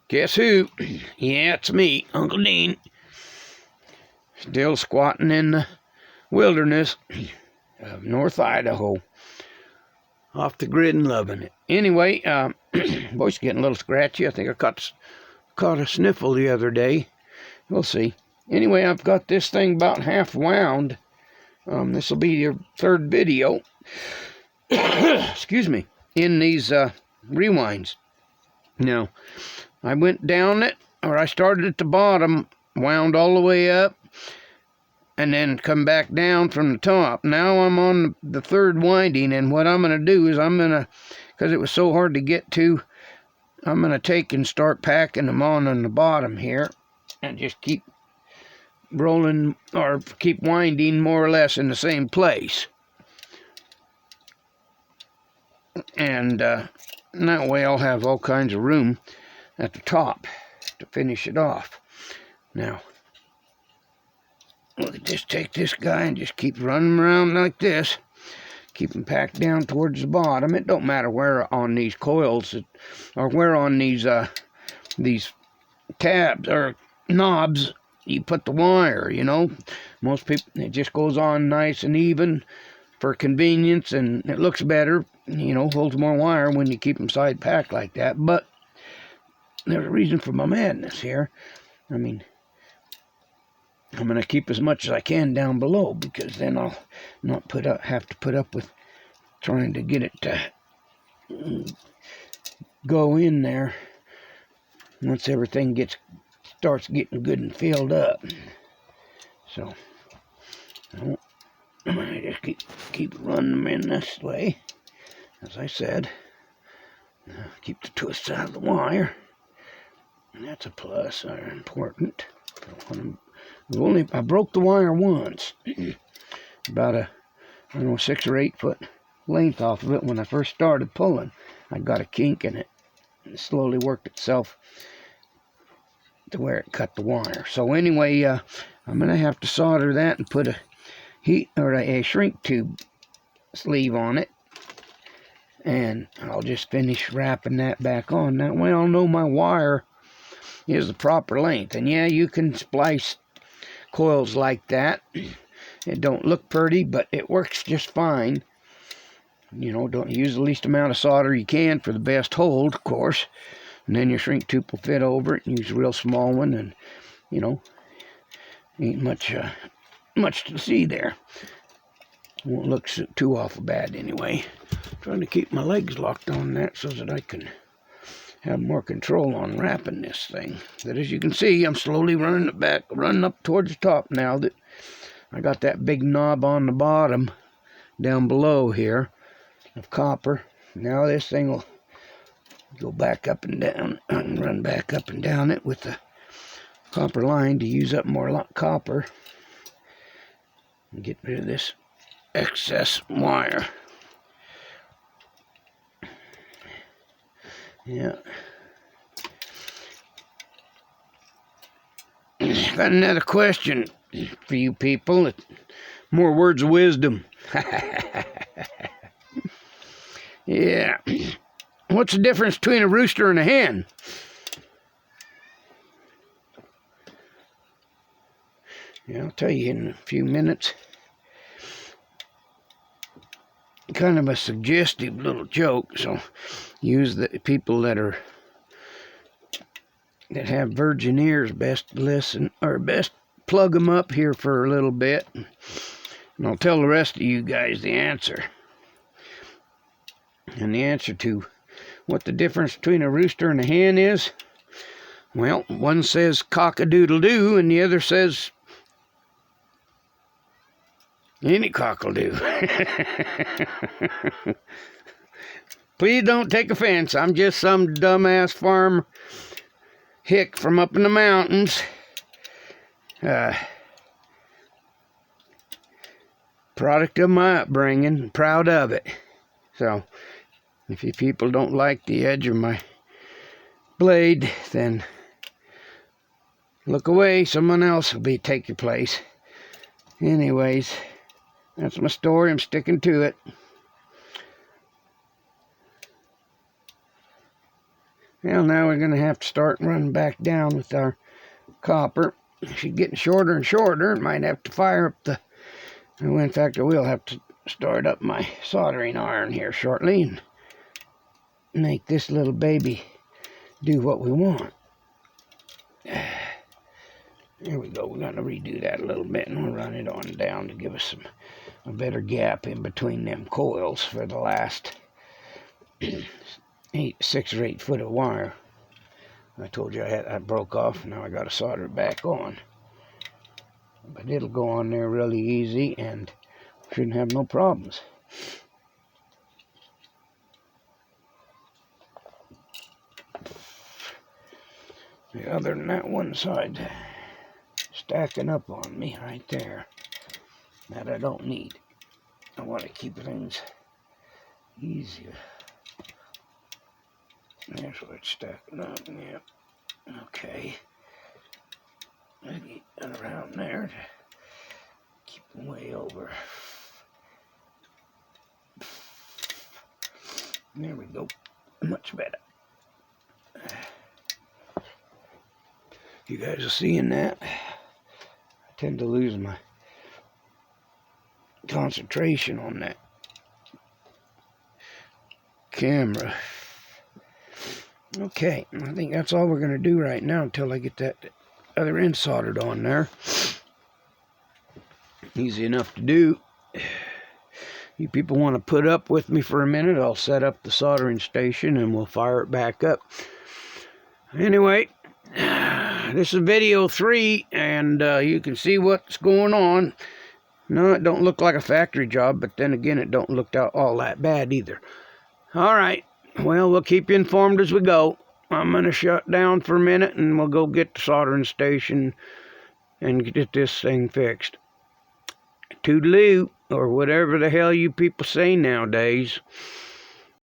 Guess who? Yeah, it's me, Uncle Dean. Still squatting in the wilderness of North Idaho. Off the grid and loving it. Anyway, voice getting a little scratchy. I think I caught a sniffle the other day. We'll see. Anyway, I've got this thing about half wound. This will be your third video. Excuse me. In these rewinds. Now, I went down it, or I started at the bottom, wound all the way up, and then come back down from the top. Now I'm on the third winding, and what I'm going to do is because it was so hard to get to, I'm going to take and start packing them on the bottom here, and just keep rolling, or keep winding more or less in the same place. And that way I'll have all kinds of room at the top to finish it off. Now, we'll just take this guy and just keep running around like this. Keep him packed down towards the bottom. It don't matter where on these coils, or where on these tabs or knobs you put the wire, you know. Most people, it just goes on nice and even for convenience, and it looks better, you know, holds more wire when you keep them side packed like that. But there's a reason for my madness here. I mean, I'm going to keep as much as I can down below, because then I'll not have to put up with trying to get it to go in there once everything starts getting good and filled up. So I'm going to just keep running them in this way, as I said. Keep the twists out of the wire. And that's a plus, are important. I broke the wire once, about I don't know, 6 or 8 foot length off of it when I first started pulling. I got a kink in it, and it slowly worked itself to where it cut the wire. So anyway, I'm gonna have to solder that and put a shrink tube sleeve on it, and I'll just finish wrapping that back on. That way I'll know my wire is the proper length. And yeah, you can splice coils like that. It don't look pretty, but it works just fine. You know, don't use the least amount of solder you can for the best hold, of course. And then your shrink tube will fit over it. Use a real small one, and you know, ain't much to see there. Won't look too awful bad anyway. Trying to keep my legs locked on that so that I can have more control on wrapping this thing. But as you can see, I'm slowly running up towards the top now that I got that big knob on the bottom down below here of copper. Now this thing will go back up and down, and run back up and down it with the copper line to use up more copper and get rid of this excess wire. Yeah. Got another question for you people. More words of wisdom. Yeah. What's the difference between a rooster and a hen? Yeah, I'll tell you in a few minutes. Kind of a suggestive little joke, so use the people that have virgin ears best listen, or best plug them up here for a little bit, and I'll tell the rest of you guys the answer. And the answer to what the difference between a rooster and a hen is, well, one says cock-a-doodle-doo and the other says any cock'll do. Please don't take offense. I'm just some dumbass farm hick from up in the mountains. Product of my upbringing. Proud of it. So, if you people don't like the edge of my blade, then look away. Someone else will take your place. Anyways, that's my story. I'm sticking to it. Well, now we're going to have to start running back down with our copper. She's getting shorter and shorter. Might have to fire up the... Well, in fact, I will have to start up my soldering iron here shortly and make this little baby do what we want. There we go. We're going to redo that a little bit, and we'll run it on down to give us a better gap in between them coils for the last 6 or 8 foot of wire. I told you I broke off. Now I got to solder it back on. But it'll go on there really easy and shouldn't have no problems. Other than that one side stacking up on me right there, that I don't need. I want to keep things easier. There's where it's stacking up. Yeah. Okay. I get that around there to keep them way over. There we go. Much better. You guys are seeing that? I tend to lose my concentration on that camera. Okay, I think that's all we're going to do right now until I get that other end soldered on there. Easy enough to do. You people want to put up with me for a minute, I'll set up the soldering station and we'll fire it back up. Anyway, this is video 3, and you can see what's going on. No, it don't look like a factory job, but then again, it don't look all that bad either. All right, well, we'll keep you informed as we go. I'm going to shut down for a minute, and we'll go get the soldering station and get this thing fixed. Toodaloo, or whatever the hell you people say nowadays.